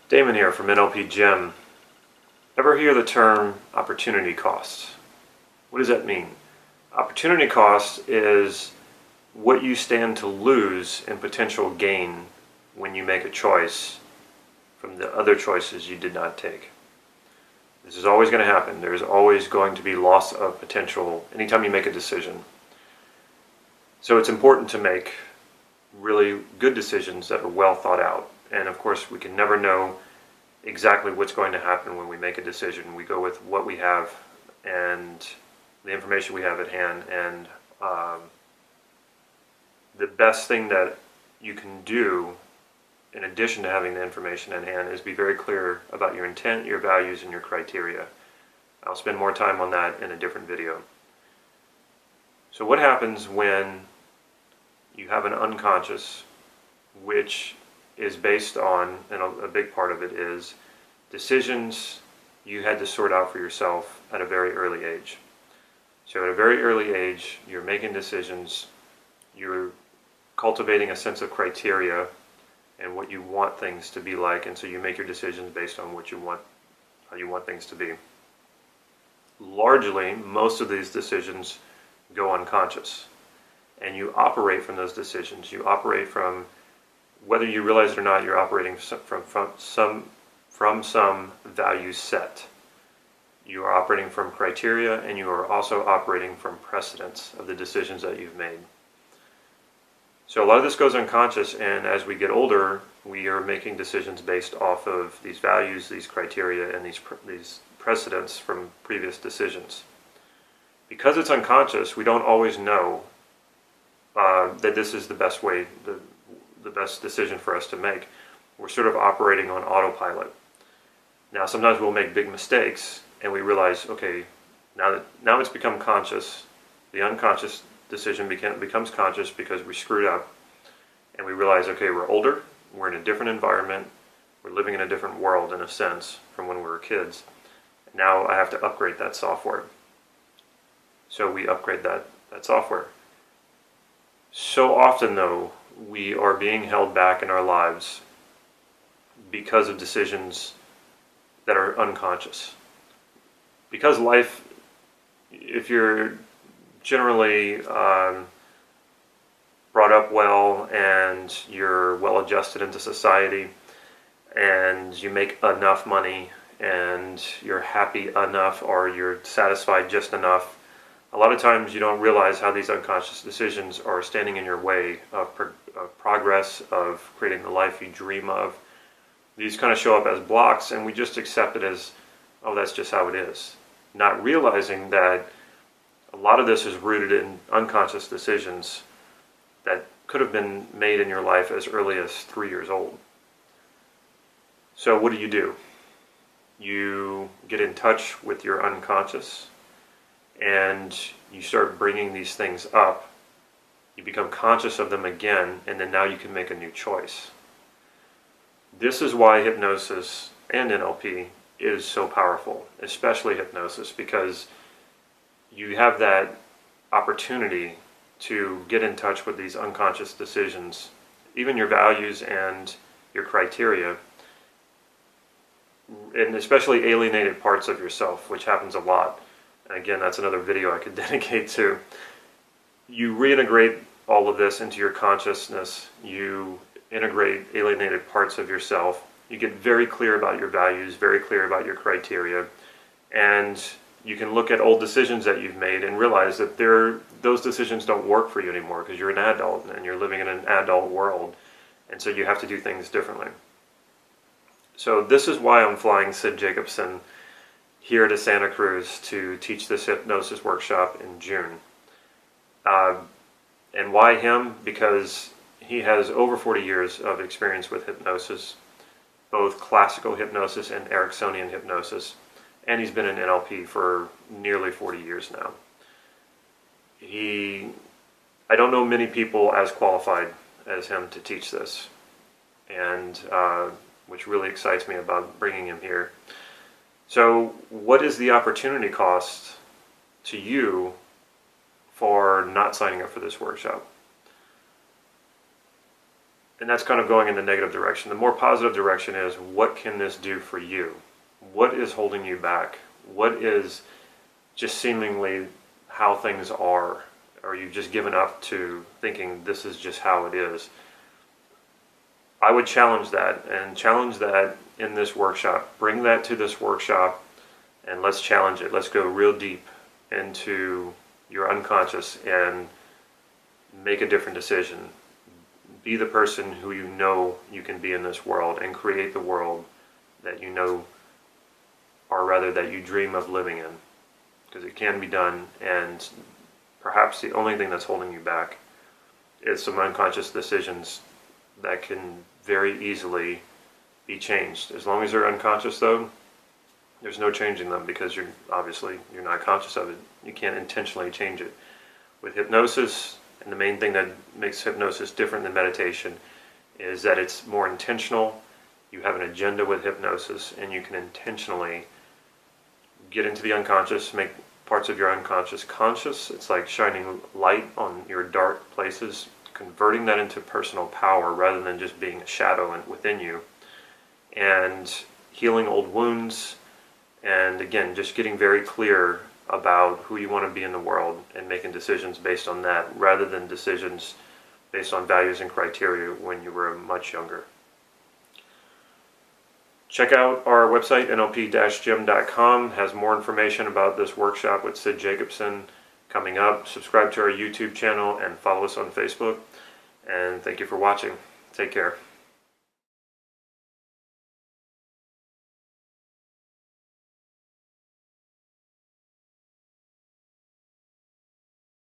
Damon here from NLP Gym. Ever hear the term opportunity cost? What does that mean? Opportunity cost is what you stand to lose in potential gain when you make a choice from the other choices you did not take. This is always going to happen. There's always going to be loss of potential anytime you make a decision. So it's important to make really good decisions that are well thought out. And of course, we can never know exactly what's going to happen when we make a decision. We go with what we have and the information we have at hand. And the best thing that you can do, in addition to having the information at hand, is be very clear about your intent, your values, and your criteria. I'll spend more time on that in a different video. So what happens when you have an unconscious, which is based on, and a big part of it is, decisions you had to sort out for yourself at a very early age. So at a very early age, you're making decisions, you're cultivating a sense of criteria and what you want things to be like, and so you make your decisions based on what you want, how you want things to be. Largely, most of these decisions go unconscious, and you operate from those decisions. You operate from, whether you realize it or not, you're operating from some value set. You are operating from criteria, and you are also operating from precedence of the decisions that you've made. So a lot of this goes unconscious, and as we get older, we are making decisions based off of these values, these criteria, and these precedents from previous decisions. Because it's unconscious, we don't always know that this is the best way, the best decision for us to make. We're sort of operating on autopilot. Now, sometimes we'll make big mistakes, and we realize, okay, now it's become conscious. The unconscious decision becomes conscious because we screwed up, and we realize, okay, we're older, we're in a different environment, we're living in a different world in a sense from when we were kids. Now I have to upgrade that software. So we upgrade that software. So often, though, we are being held back in our lives because of decisions that are unconscious. Because life, if you're generally brought up well and you're well adjusted into society and you make enough money and you're happy enough or you're satisfied just enough, a lot of times you don't realize how these unconscious decisions are standing in your way of progress, of creating the life you dream of. These kind of show up as blocks, and we just accept it as, oh, that's just how it is. Not realizing that a lot of this is rooted in unconscious decisions that could have been made in your life as early as 3 years old. So what do? You get in touch with your unconscious, and you start bringing these things up. You become conscious of them again, and then now you can make a new choice. This is why hypnosis and NLP is so powerful, especially hypnosis, because you have that opportunity to get in touch with these unconscious decisions, even your values and your criteria, and especially alienated parts of yourself, which happens a lot. Again, that's another video I could dedicate to. You reintegrate all of this into your consciousness. You integrate alienated parts of yourself. You get very clear about your values, very clear about your criteria, and you can look at old decisions that you've made and realize that those decisions don't work for you anymore because you're an adult and you're living in an adult world, and so you have to do things differently. So this is why I'm flying Sid Jacobson here to Santa Cruz to teach this hypnosis workshop in June. And why him? Because he has over 40 years of experience with hypnosis, both classical hypnosis and Ericksonian hypnosis, and he's been in NLP for nearly 40 years now. I don't know many people as qualified as him to teach this, and which really excites me about bringing him here. So what is the opportunity cost to you for not signing up for this workshop? And that's kind of going in the negative direction. The more positive direction is, what can this do for you? What is holding you back? What is just seemingly how things are? Or you've just given up to thinking this is just how it is? I would challenge that, and challenge that in this workshop. Bring that to this workshop, and let's challenge it. Let's go real deep into your unconscious and make a different decision. Be the person who you know you can be in this world, and create the world that you know, or rather that you dream of living in, because it can be done. And perhaps the only thing that's holding you back is some unconscious decisions that can very easily be changed. As long as they're unconscious, though, there's no changing them, because you're not conscious of it. You can't intentionally change it. With hypnosis, and the main thing that makes hypnosis different than meditation is that it's more intentional. You have an agenda with hypnosis, and you can intentionally get into the unconscious, make parts of your unconscious conscious. It's like shining light on your dark places, converting that into personal power rather than just being a shadow within you, and healing old wounds, and again, just getting very clear about who you want to be in the world, and making decisions based on that rather than decisions based on values and criteria when you were much younger. Check out our website, nlp-gym.com. Has more information about this workshop with Sid Jacobson coming up. Subscribe to our YouTube channel and follow us on Facebook. And thank you for watching. Take care.